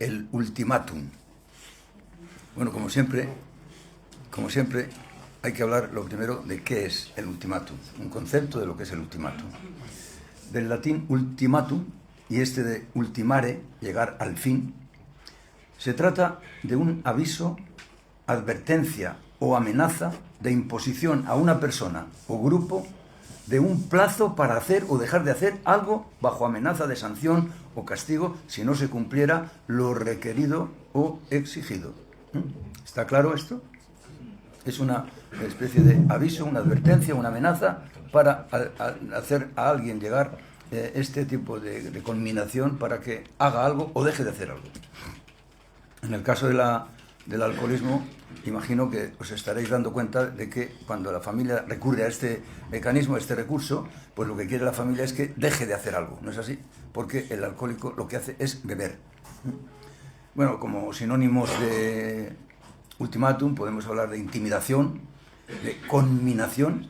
el ultimátum. Bueno, como siempre, hay que hablar lo primero de qué es el ultimátum, un concepto de lo que es el ultimátum. Del latín ultimatum, y este de ultimare, llegar al fin, se trata de un aviso, advertencia o amenaza de imposición a una persona o grupo de un plazo para hacer o dejar de hacer algo bajo amenaza de sanción o castigo si no se cumpliera lo requerido o exigido. ¿Está claro esto? Es una especie de aviso, una advertencia, una amenaza para hacer a alguien llegar este tipo de conminación para que haga algo o deje de hacer algo. En el caso del alcoholismo, imagino que os estaréis dando cuenta de que cuando la familia recurre a este mecanismo, a este recurso, pues lo que quiere la familia es que deje de hacer algo, ¿no es así? Porque el alcohólico lo que hace es beber. Bueno, como sinónimos de ultimátum podemos hablar de intimidación, de conminación,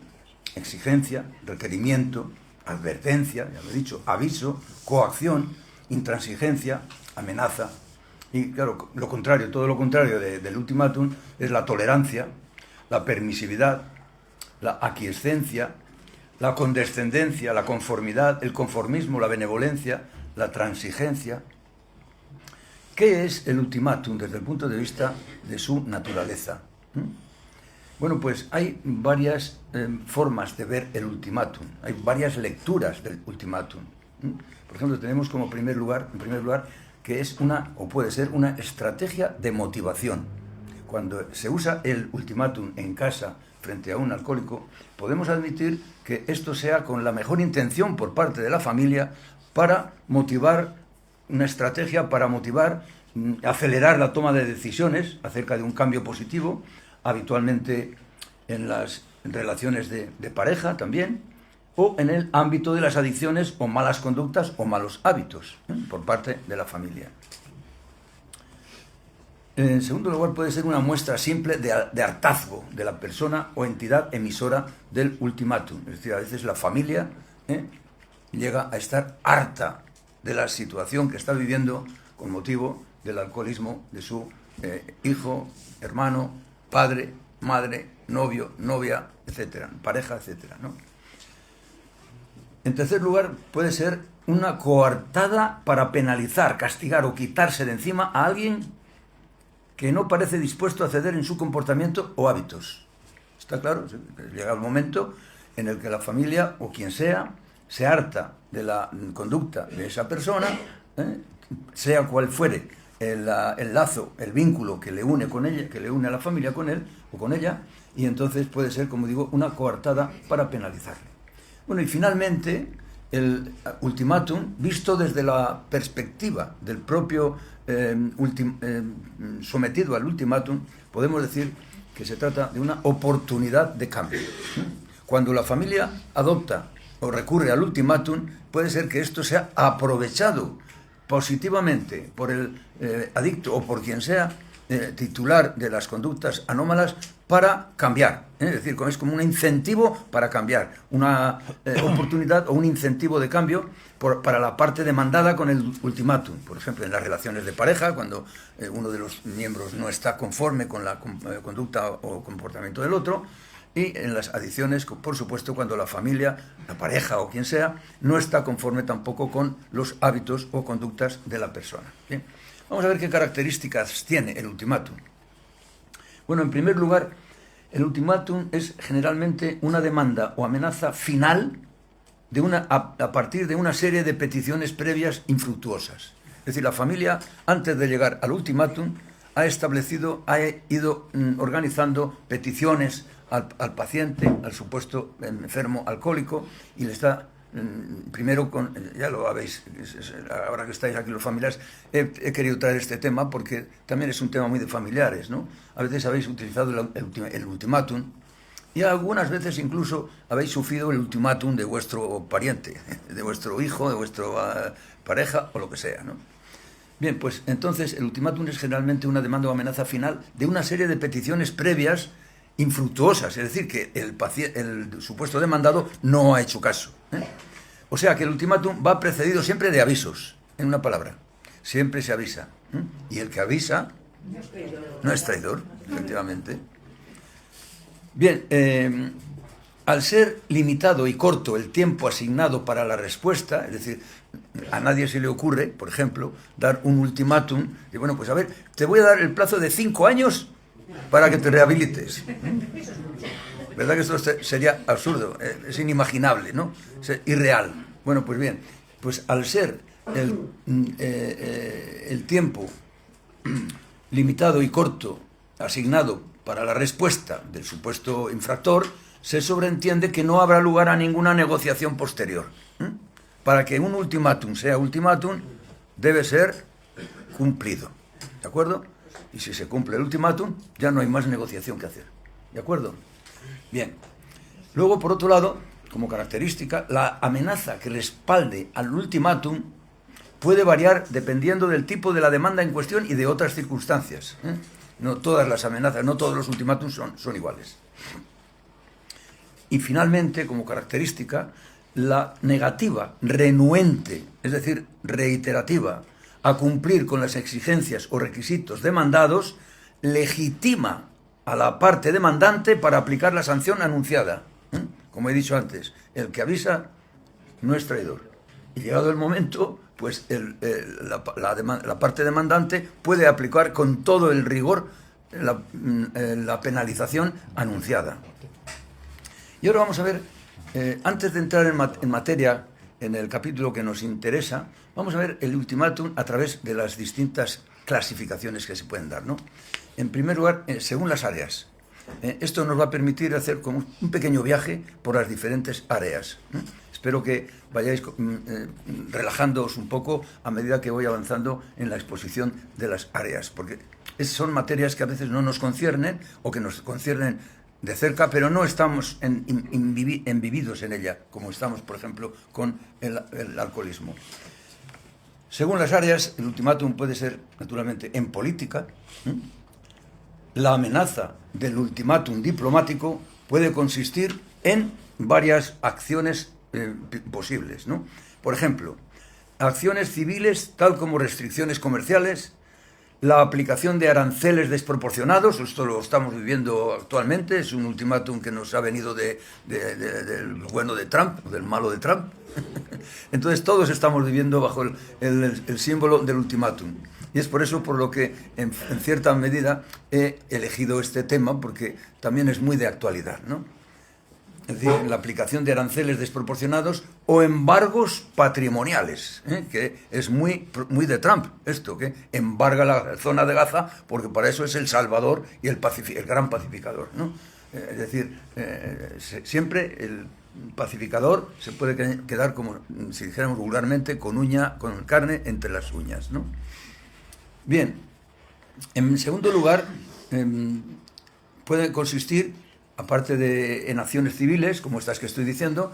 exigencia, requerimiento, advertencia, ya lo he dicho, aviso, coacción, intransigencia, amenaza. Y claro, lo contrario, todo lo contrario del ultimátum es la tolerancia, la permisividad, la aquiescencia, la condescendencia, la conformidad, el conformismo, la benevolencia, la transigencia. ¿Qué es el ultimátum desde el punto de vista de su naturaleza? Bueno, pues hay varias formas de ver el ultimátum, hay varias lecturas del ultimátum. Por ejemplo, tenemos como en primer lugar, que es una, o puede ser, una estrategia de motivación. Cuando se usa el ultimátum en casa frente a un alcohólico, podemos admitir que esto sea con la mejor intención por parte de la familia para motivar, una estrategia para motivar, acelerar la toma de decisiones acerca de un cambio positivo, habitualmente en las relaciones de pareja también, o en el ámbito de las adicciones o malas conductas o malos hábitos por parte de la familia. En segundo lugar, puede ser una muestra simple de hartazgo de la persona o entidad emisora del ultimátum. Es decir, a veces la familia llega a estar harta de la situación que está viviendo con motivo del alcoholismo de su hijo, hermano, padre, madre, novio, novia, etcétera, pareja, etcétera, ¿no? En tercer lugar, puede ser una coartada para penalizar, castigar o quitarse de encima a alguien que no parece dispuesto a ceder en su comportamiento o hábitos. ¿Está claro? Llega el momento en el que la familia o quien sea se harta de la conducta de esa persona, sea cual fuere el lazo, el vínculo que le une con ella, que le une a la familia con él o con ella, y entonces puede ser, como digo, una coartada para penalizarle. Bueno, y finalmente, el ultimátum, visto desde la perspectiva del propio sometido al ultimátum, podemos decir que se trata de una oportunidad de cambio. Cuando la familia adopta o recurre al ultimátum, puede ser que esto sea aprovechado positivamente por el adicto o por quien sea titular de las conductas anómalas para cambiar. Es decir, es como un incentivo para cambiar, una oportunidad o un incentivo de cambio para la parte demandada con el ultimátum. Por ejemplo, en las relaciones de pareja, cuando uno de los miembros no está conforme con la conducta o comportamiento del otro, y en las adicciones, por supuesto, cuando la familia, la pareja o quien sea, no está conforme tampoco con los hábitos o conductas de la persona. Bien, vamos a ver qué características tiene el ultimátum. Bueno, en primer lugar, el ultimátum es generalmente una demanda o amenaza final a partir de una serie de peticiones previas infructuosas. Es decir, la familia, antes de llegar al ultimátum, ha ido organizando peticiones al paciente, al supuesto enfermo alcohólico, y le está primero ya lo habéis, ahora que estáis aquí los familiares, he querido traer este tema porque también es un tema muy de familiares, ¿no? A veces habéis utilizado el ultimátum y algunas veces incluso habéis sufrido el ultimátum de vuestro pariente, de vuestro hijo, de vuestra pareja o lo que sea, ¿no? Bien, pues entonces el ultimátum es generalmente una demanda o amenaza final de una serie de peticiones previas infructuosas, es decir, que el supuesto demandado no ha hecho caso. O sea que el ultimátum va precedido siempre de avisos, en una palabra. Siempre se avisa. Y el que avisa no es traidor, efectivamente. Bien, al ser limitado y corto el tiempo asignado para la respuesta, es decir, a nadie se le ocurre, por ejemplo, dar un ultimátum de, bueno, pues a ver, te voy a dar el plazo de 5 años para que te rehabilites. ¿Verdad que esto sería absurdo? Es inimaginable, ¿no? Es irreal. Bueno, pues bien, pues al ser el tiempo limitado y corto asignado para la respuesta del supuesto infractor, se sobreentiende que no habrá lugar a ninguna negociación posterior. Para que un ultimátum sea ultimátum, debe ser cumplido. ¿De acuerdo? Y si se cumple el ultimátum, ya no hay más negociación que hacer. ¿De acuerdo? Bien. Luego, por otro lado, como característica, la amenaza que respalde al ultimátum puede variar dependiendo del tipo de la demanda en cuestión y de otras circunstancias. No todas las amenazas, no todos los ultimátums son iguales. Y finalmente, como característica, la negativa renuente, es decir, reiterativa, a cumplir con las exigencias o requisitos demandados, legitima a la parte demandante para aplicar la sanción anunciada. Como he dicho antes, el que avisa no es traidor. Y llegado el momento, pues la parte demandante puede aplicar con todo el rigor la penalización anunciada. Y ahora vamos a ver, antes de entrar en materia, en el capítulo que nos interesa, vamos a ver el ultimátum a través de las distintas clasificaciones que se pueden dar, ¿no? En primer lugar, según las áreas. Esto nos va a permitir hacer como un pequeño viaje por las diferentes áreas. Espero que vayáis relajándoos un poco a medida que voy avanzando en la exposición de las áreas, porque son materias que a veces no nos conciernen o que nos conciernen de cerca, pero no estamos embebidos en ella, como estamos, por ejemplo, con el alcoholismo. Según las áreas, el ultimátum puede ser, naturalmente, en política. La amenaza del ultimátum diplomático puede consistir en varias acciones posibles, ¿no? Por ejemplo, acciones civiles, tal como restricciones comerciales, la aplicación de aranceles desproporcionados, esto lo estamos viviendo actualmente, es un ultimátum que nos ha venido del bueno de Trump, del malo de Trump. Entonces todos estamos viviendo bajo el símbolo del ultimátum. Y es por eso por lo que en cierta medida he elegido este tema, porque también es muy de actualidad, ¿no? Es decir, la aplicación de aranceles desproporcionados o embargos patrimoniales, que es muy de Trump, esto, que embarga la zona de Gaza, porque para eso es el salvador y el gran pacificador, ¿no? Es decir, siempre el pacificador se puede quedar, como si dijéramos vulgarmente, con carne entre las uñas, ¿no? Bien, en segundo lugar, puede consistir, aparte de en acciones civiles, como estas que estoy diciendo,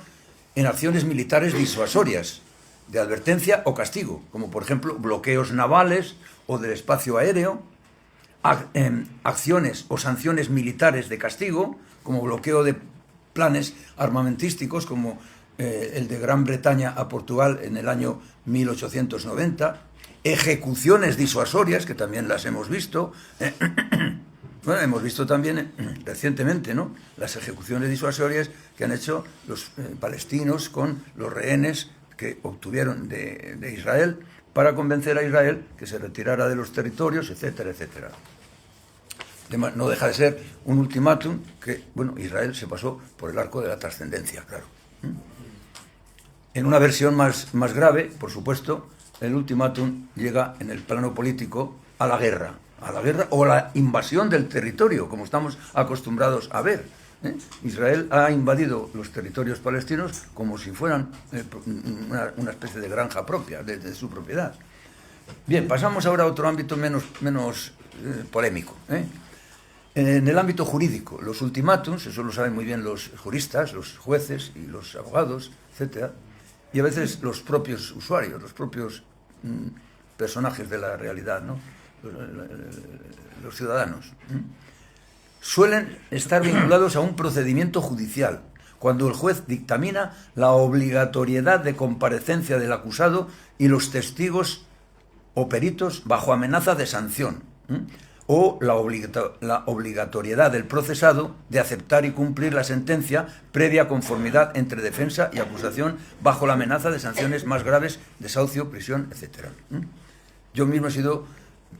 en acciones militares disuasorias, de advertencia o castigo, como por ejemplo bloqueos navales o del espacio aéreo, acciones o sanciones militares de castigo, como bloqueo de planes armamentísticos, como el de Gran Bretaña a Portugal en el año 1890, ejecuciones disuasorias, que también las hemos visto. Bueno, hemos visto también recientemente, ¿no?, las ejecuciones disuasorias que han hecho los palestinos con los rehenes que obtuvieron de Israel para convencer a Israel que se retirara de los territorios, etcétera, etcétera. No deja de ser un ultimátum que, bueno, Israel se pasó por el arco de la trascendencia, claro. En una versión más grave, por supuesto, el ultimátum llega en el plano político a la guerra o a la invasión del territorio, como estamos acostumbrados a ver. Israel ha invadido los territorios palestinos como si fueran una especie de granja propia, de su propiedad. Bien, pasamos ahora a otro ámbito menos polémico. En el ámbito jurídico, los ultimátums, eso lo saben muy bien los juristas, los jueces y los abogados, etcétera, y a veces los propios usuarios, los propios personajes de la realidad, ¿no?, los ciudadanos, suelen estar vinculados a un procedimiento judicial, cuando el juez dictamina la obligatoriedad de comparecencia del acusado y los testigos o peritos bajo amenaza de sanción, o la obligatoriedad del procesado de aceptar y cumplir la sentencia previa conformidad entre defensa y acusación bajo la amenaza de sanciones más graves, desahucio, prisión, etc. Yo mismo he sido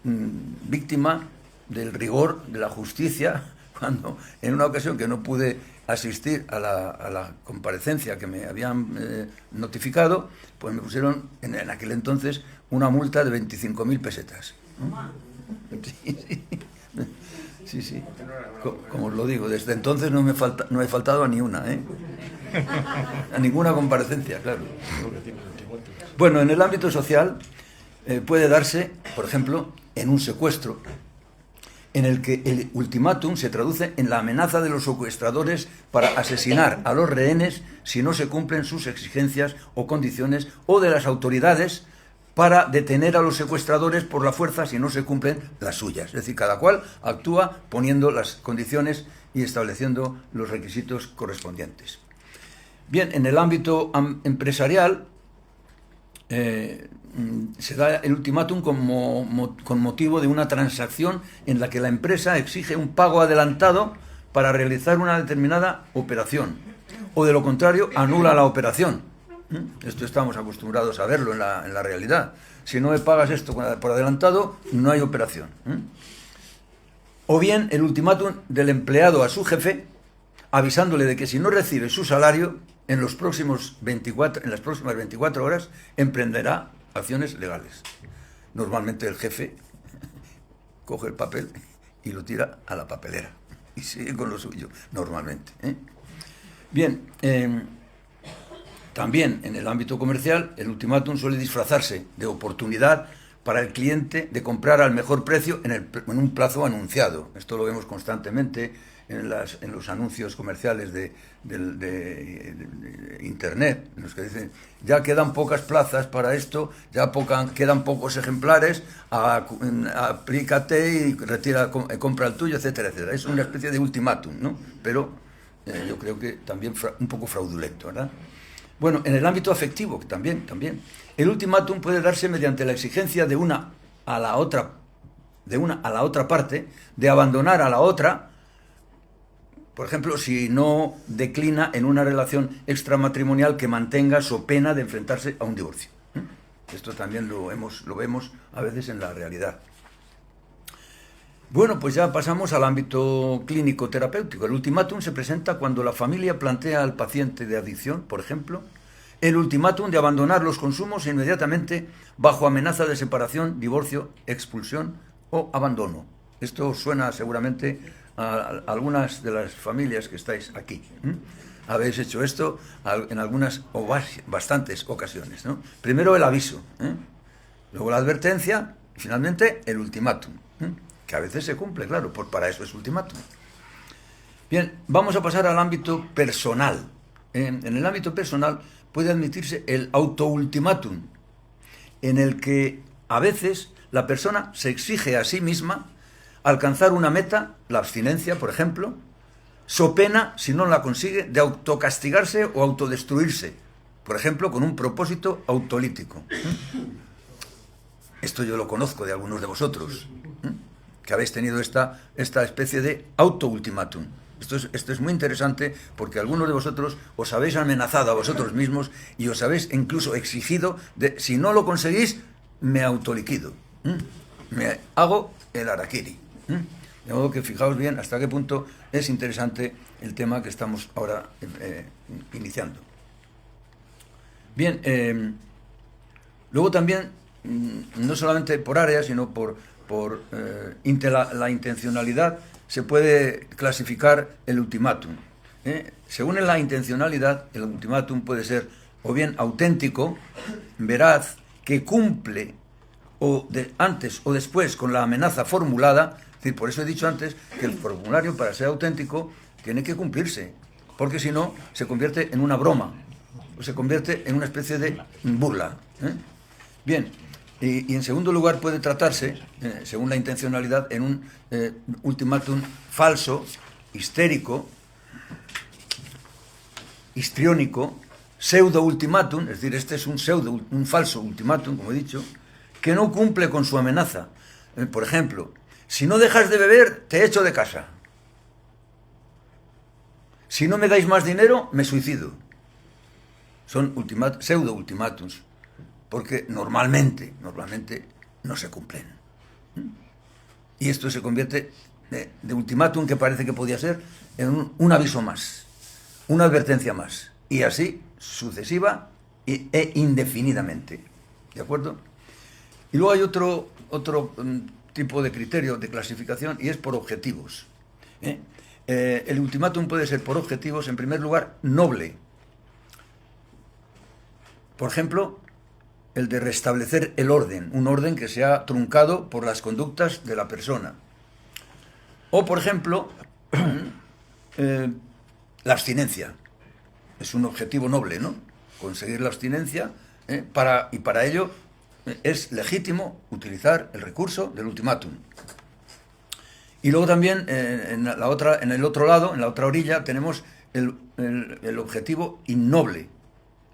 víctima del rigor de la justicia cuando en una ocasión que no pude asistir a la comparecencia que me habían notificado, pues me pusieron en aquel entonces una multa de 25.000 pesetas. Sí, sí. Como os lo digo, desde entonces no he faltado a ni una, a ninguna comparecencia, claro. Bueno, en el ámbito social puede darse, por ejemplo, en un secuestro, en el que el ultimátum se traduce en la amenaza de los secuestradores para asesinar a los rehenes si no se cumplen sus exigencias o condiciones, o de las autoridades para detener a los secuestradores por la fuerza si no se cumplen las suyas. Es decir, cada cual actúa poniendo las condiciones y estableciendo los requisitos correspondientes. Bien, en el ámbito empresarial se da el ultimátum con motivo de una transacción en la que la empresa exige un pago adelantado para realizar una determinada operación, o de lo contrario anula la operación. Esto estamos acostumbrados a verlo en la realidad. Si no me pagas esto por adelantado, no hay operación. O bien el ultimátum del empleado a su jefe, avisándole de que si no recibe su salario en las próximas 24 horas, emprenderá acciones legales. Normalmente el jefe coge el papel y lo tira a la papelera y sigue con lo suyo, normalmente. Bien, también en el ámbito comercial, el ultimátum suele disfrazarse de oportunidad para el cliente de comprar al mejor precio en un plazo anunciado. Esto lo vemos constantemente en los anuncios comerciales de Internet, en los que dicen, ya quedan pocas plazas para esto, quedan pocos ejemplares, aplícate y compra el tuyo, etcétera, etcétera. Es una especie de ultimátum, ¿no? Pero yo creo que también un poco fraudulento, ¿verdad? Bueno, en el ámbito afectivo también. El ultimátum puede darse mediante la exigencia de una a la otra parte de abandonar a la otra, por ejemplo, si no declina en una relación extramatrimonial que mantenga so pena de enfrentarse a un divorcio. Esto también lo vemos a veces en la realidad. Bueno, pues ya pasamos al ámbito clínico-terapéutico. El ultimátum se presenta cuando la familia plantea al paciente de adicción, por ejemplo, el ultimátum de abandonar los consumos inmediatamente bajo amenaza de separación, divorcio, expulsión o abandono. Esto suena seguramente a algunas de las familias que estáis aquí. Habéis hecho esto en algunas o bastantes ocasiones, ¿no? Primero el aviso, luego la advertencia y finalmente el ultimátum. Que a veces se cumple, claro, para eso es ultimátum. Bien, vamos a pasar al ámbito personal. En el ámbito personal puede admitirse el autoultimátum, en el que a veces la persona se exige a sí misma alcanzar una meta, la abstinencia, por ejemplo, so pena, si no la consigue, de autocastigarse o autodestruirse, por ejemplo, con un propósito autolítico. Esto yo lo conozco de algunos de vosotros, que habéis tenido esta especie de autoultimátum. Esto es muy interesante porque algunos de vosotros os habéis amenazado a vosotros mismos y os habéis incluso exigido de, si no lo conseguís, me autoliquido. Me hago el harakiri. De modo que fijaos bien hasta qué punto es interesante el tema que estamos ahora iniciando. Bien, luego también, no solamente por áreas, sino por la intencionalidad, se puede clasificar el ultimátum. Según la intencionalidad, el ultimátum puede ser o bien auténtico, veraz, que cumple antes o después con la amenaza formulada. Es decir, por eso he dicho antes que el formulario, para ser auténtico, tiene que cumplirse, porque si no se convierte en una broma o se convierte en una especie de burla. Bien. Y en segundo lugar puede tratarse, según la intencionalidad, en un ultimátum falso, histérico, histriónico, pseudo-ultimátum, es decir, este es un falso ultimátum, como he dicho, que no cumple con su amenaza. Por ejemplo, si no dejas de beber, te echo de casa. Si no me dais más dinero, me suicido. Son pseudo ultimátums, porque normalmente no se cumplen. Y esto se convierte de ultimátum, que parece que podía ser, en un aviso más, una advertencia más, y así sucesiva e indefinidamente. ¿De acuerdo? Y luego hay otro tipo de criterio de clasificación, y es por objetivos. El ultimátum puede ser por objetivos, en primer lugar, noble. Por ejemplo, el de restablecer el orden, un orden que se ha truncado por las conductas de la persona. O, por ejemplo, la abstinencia. Es un objetivo noble, ¿no? Conseguir la abstinencia, y para ello es legítimo utilizar el recurso del ultimátum. Y luego también, en el otro lado, en la otra orilla, tenemos el objetivo innoble.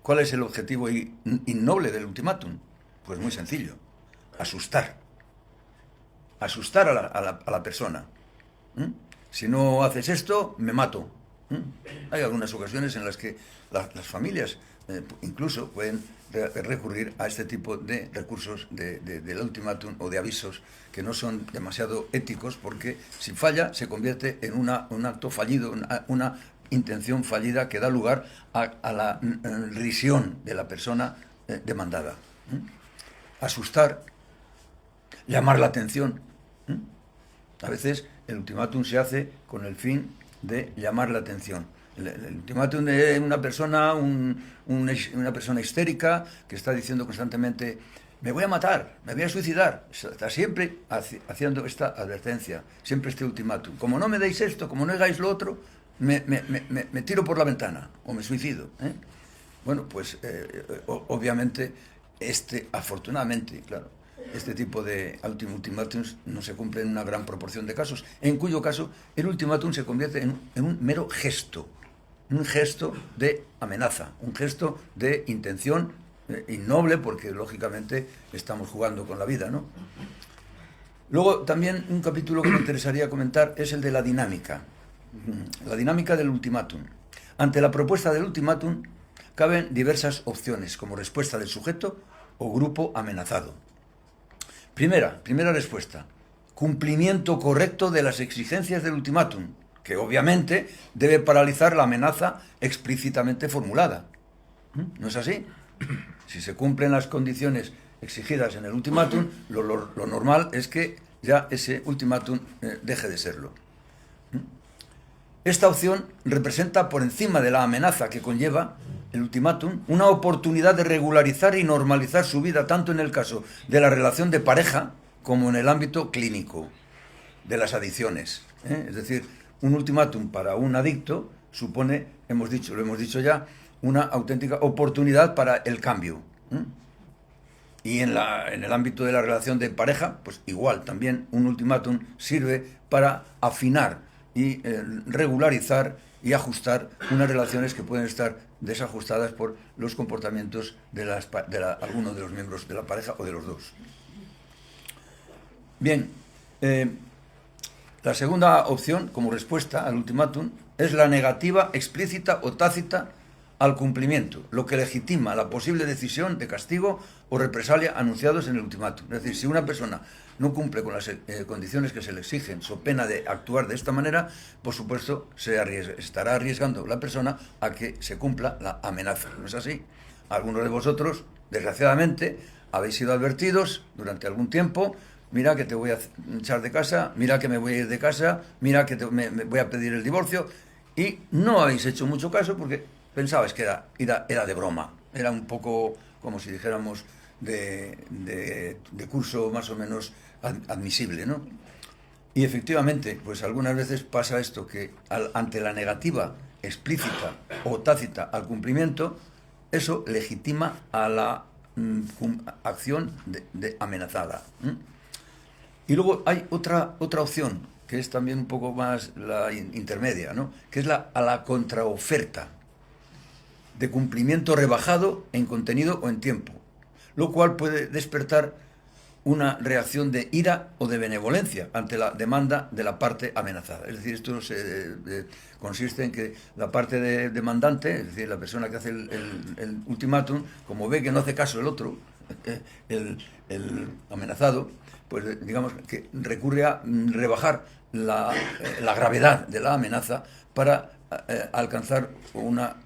¿Cuál es el objetivo innoble del ultimátum? Pues muy sencillo: asustar. Asustar a la persona. Si no haces esto, me mato. Hay algunas ocasiones en las que las familias incluso pueden recurrir a este tipo de recursos del ultimátum o de avisos que no son demasiado éticos, porque si falla se convierte en un acto fallido, una intención fallida que da lugar a la risión de la persona demandada. Asustar, llamar la atención. A veces el ultimátum se hace con el fin de llamar la atención. El ultimátum de una persona, una persona histérica que está diciendo constantemente: me voy a matar, me voy a suicidar. Está siempre haciendo esta advertencia, siempre este ultimátum. Como no me deis esto, como no hagáis lo otro, me tiro por la ventana o me suicido. Bueno, pues obviamente afortunadamente, claro, este tipo de ultimátums no se cumple en una gran proporción de casos, en cuyo caso el ultimátum se convierte en un mero gesto, un gesto de amenaza, un gesto de intención innoble, porque lógicamente estamos jugando con la vida, ¿no? Luego también un capítulo que me interesaría comentar es el de la dinámica del ultimátum. Ante la propuesta del ultimátum caben diversas opciones como respuesta del sujeto o grupo amenazado. Primera respuesta: cumplimiento correcto de las exigencias del ultimátum, que obviamente debe paralizar la amenaza explícitamente formulada. ¿No es así? Si se cumplen las condiciones exigidas en el ultimátum, lo normal es que ya ese ultimátum deje de serlo. Esta opción representa, por encima de la amenaza que conlleva el ultimátum, una oportunidad de regularizar y normalizar su vida, tanto en el caso de la relación de pareja como en el ámbito clínico de las adicciones. Es decir, un ultimátum para un adicto supone, lo hemos dicho ya, una auténtica oportunidad para el cambio. Y en el ámbito de la relación de pareja, pues igual, también un ultimátum sirve para afinar y regularizar y ajustar unas relaciones que pueden estar desajustadas por los comportamientos de alguno de los miembros de la pareja o de los dos. Bien, la segunda opción como respuesta al ultimátum es la negativa explícita o tácita al cumplimiento, lo que legitima la posible decisión de castigo o represalia anunciados en el ultimátum. Es decir, si una persona no cumple con las condiciones que se le exigen, so pena de actuar de esta manera, por supuesto estará arriesgando la persona a que se cumpla la amenaza. ¿No es así? Algunos de vosotros, desgraciadamente, habéis sido advertidos durante algún tiempo: mira que te voy a echar de casa, mira que me voy a ir de casa, mira que me voy a pedir el divorcio, y no habéis hecho mucho caso porque pensabais que era de broma, era un poco como si dijéramos de curso más o menos admisible, ¿no? Y efectivamente, pues algunas veces pasa esto, que ante la negativa explícita o tácita al cumplimiento, eso legitima a la acción de amenazada. Y luego hay otra opción, que es también un poco más la intermedia, ¿no? Que es a la contraoferta, de cumplimiento rebajado en contenido o en tiempo, lo cual puede despertar una reacción de ira o de benevolencia ante la demanda de la parte amenazada. Es decir, esto consiste en que la parte demandante, es decir, la persona que hace el ultimátum, como ve que no hace caso el otro, el amenazado, pues digamos que recurre a rebajar la gravedad de la amenaza para alcanzar una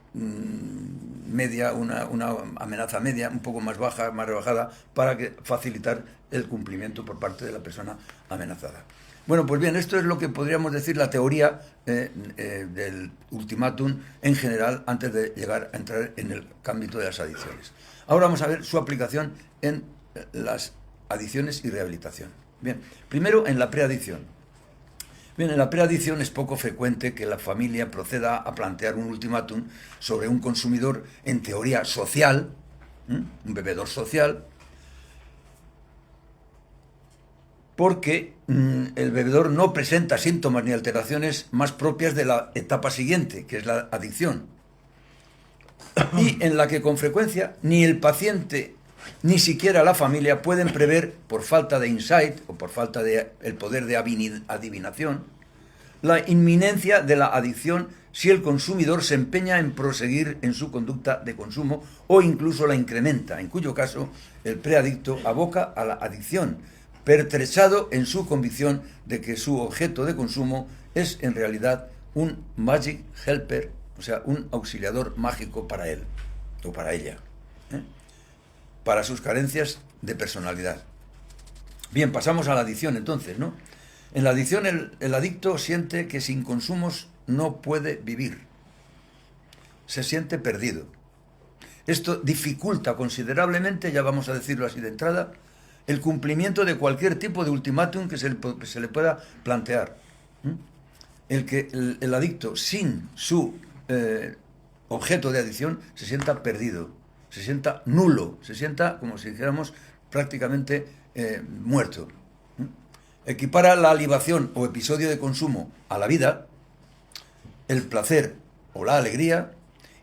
amenaza media, un poco más baja, más rebajada, para facilitar el cumplimiento por parte de la persona amenazada. Bueno, pues bien, esto es lo que podríamos decir la teoría del ultimátum en general, antes de llegar a entrar en el ámbito de las adicciones. Ahora vamos a ver su aplicación en las adicciones y rehabilitación. Bien, primero en la preadicción. Bien, en la preadicción es poco frecuente que la familia proceda a plantear un ultimátum sobre un consumidor en teoría social, un bebedor social, porque el bebedor no presenta síntomas ni alteraciones más propias de la etapa siguiente, que es la adicción, y en la que con frecuencia ni el paciente ni siquiera la familia pueden prever, por falta de insight o por falta de el poder de adivinación, la inminencia de la adicción si el consumidor se empeña en proseguir en su conducta de consumo o incluso la incrementa, en cuyo caso el preadicto aboca a la adicción, pertrechado en su convicción de que su objeto de consumo es en realidad un magic helper, o sea, un auxiliador mágico para él o para ella, para sus carencias de personalidad. Bien, pasamos a la adicción entonces, ¿no? En la adicción el adicto siente que sin consumos no puede vivir, se siente perdido. Esto dificulta considerablemente, ya vamos a decirlo así de entrada, el cumplimiento de cualquier tipo de ultimátum que se le pueda plantear. El adicto sin su objeto de adicción se sienta perdido, se sienta nulo, se sienta, como si dijéramos, prácticamente muerto. Equipara la libación o episodio de consumo a la vida, el placer o la alegría,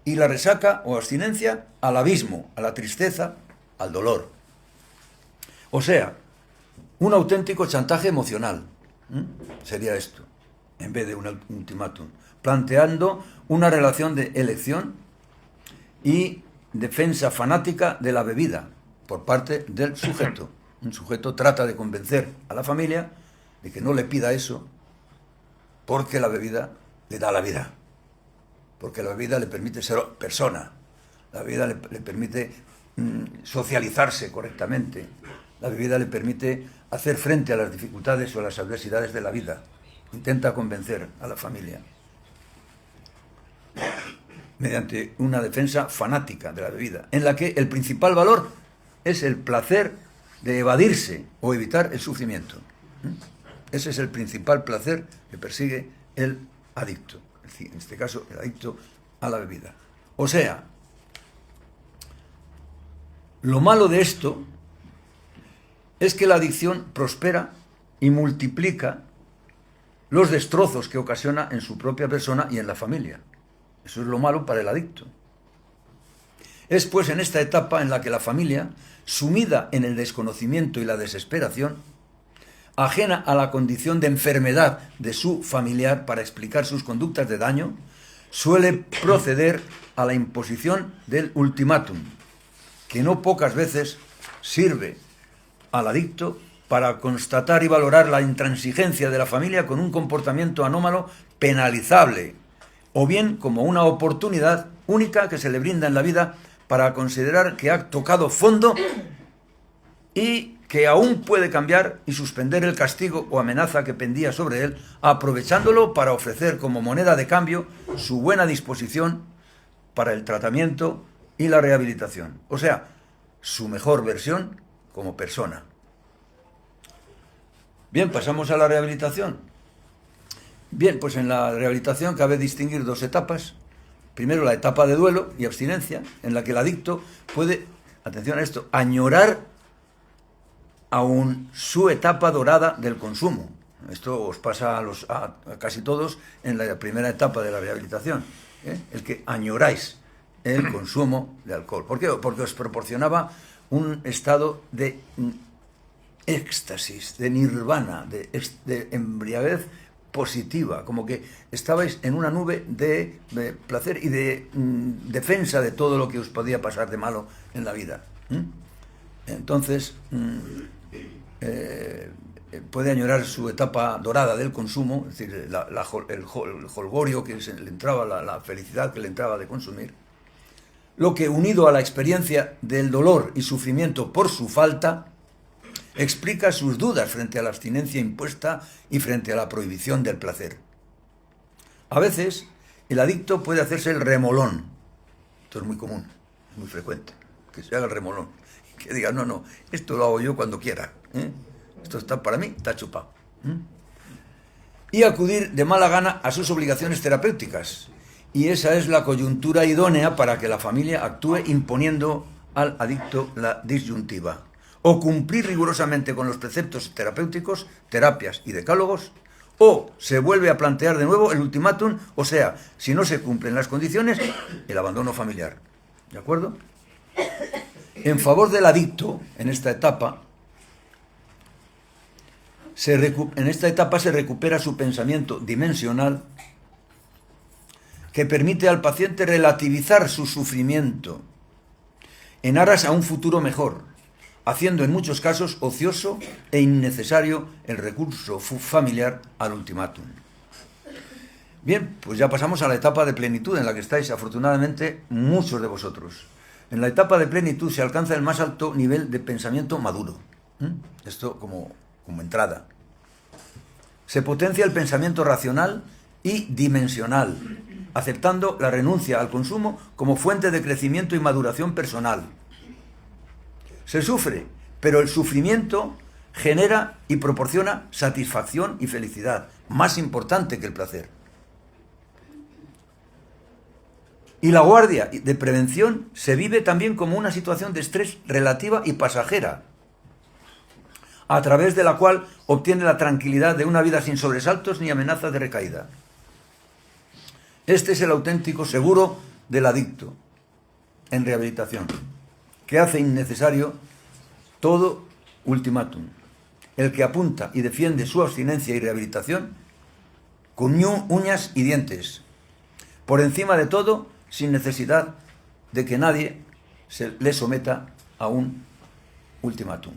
y la resaca o abstinencia al abismo, a la tristeza, al dolor. O sea, un auténtico chantaje emocional, sería esto, en vez de un ultimátum, planteando una relación de elección y defensa fanática de la bebida por parte del sujeto. Un sujeto trata de convencer a la familia de que no le pida eso porque la bebida le da la vida, porque la bebida le permite ser persona, la bebida le permite socializarse correctamente, la bebida le permite hacer frente a las dificultades o a las adversidades de la vida. Intenta convencer a la familia mediante una defensa fanática de la bebida, en la que el principal valor es el placer de evadirse o evitar el sufrimiento. Ese es el principal placer que persigue el adicto, en este caso el adicto a la bebida. O sea, lo malo de esto es que la adicción prospera y multiplica los destrozos que ocasiona en su propia persona y en la familia. Eso es lo malo para el adicto. Es pues en esta etapa en la que la familia, sumida en el desconocimiento y la desesperación, ajena a la condición de enfermedad de su familiar para explicar sus conductas de daño, suele proceder a la imposición del ultimátum, que no pocas veces sirve al adicto para constatar y valorar la intransigencia de la familia con un comportamiento anómalo penalizable, o bien como una oportunidad única que se le brinda en la vida para considerar que ha tocado fondo y que aún puede cambiar y suspender el castigo o amenaza que pendía sobre él, aprovechándolo para ofrecer como moneda de cambio su buena disposición para el tratamiento y la rehabilitación. O sea, su mejor versión como persona. Bien, pasamos a la rehabilitación. Bien, pues en la rehabilitación cabe distinguir dos etapas. Primero, la etapa de duelo y abstinencia, en la que el adicto puede, atención a esto, añorar aún su etapa dorada del consumo. Esto os pasa a casi todos en la primera etapa de la rehabilitación, el que añoráis el consumo de alcohol. ¿Por qué? Porque os proporcionaba un estado de éxtasis, de nirvana, de embriaguez positiva, como que estabais en una nube de placer y de defensa de todo lo que os podía pasar de malo en la vida. Entonces, puede añorar su etapa dorada del consumo, es decir, el jolgorio que le entraba, la felicidad que le entraba de consumir, lo que, unido a la experiencia del dolor y sufrimiento por su falta, explica sus dudas frente a la abstinencia impuesta y frente a la prohibición del placer. A veces, el adicto puede hacerse el remolón. Esto es muy común, es muy frecuente, que se haga el remolón. Que diga, no, esto lo hago yo cuando quiera. Esto está para mí, está chupado. Y acudir de mala gana a sus obligaciones terapéuticas. Y esa es la coyuntura idónea para que la familia actúe imponiendo al adicto la disyuntiva. O cumplir rigurosamente con los preceptos terapéuticos, terapias y decálogos, o se vuelve a plantear de nuevo el ultimátum, o sea, si no se cumplen las condiciones, el abandono familiar. ¿De acuerdo? En favor del adicto, en esta etapa se recupera su pensamiento dimensional, que permite al paciente relativizar su sufrimiento en aras a un futuro mejor, haciendo en muchos casos ocioso e innecesario el recurso familiar al ultimátum. Bien, pues ya pasamos a la etapa de plenitud en la que estáis, afortunadamente, muchos de vosotros. En la etapa de plenitud se alcanza el más alto nivel de pensamiento maduro. Esto como entrada. Se potencia el pensamiento racional y dimensional, aceptando la renuncia al consumo como fuente de crecimiento y maduración personal. Se sufre, pero el sufrimiento genera y proporciona satisfacción y felicidad, más importante que el placer. Y la guardia de prevención se vive también como una situación de estrés relativa y pasajera, a través de la cual obtiene la tranquilidad de una vida sin sobresaltos ni amenazas de recaída. Este es el auténtico seguro del adicto en rehabilitación, que hace innecesario todo ultimátum. El que apunta y defiende su abstinencia y rehabilitación con uñas y dientes, por encima de todo, sin necesidad de que nadie se le someta a un ultimátum.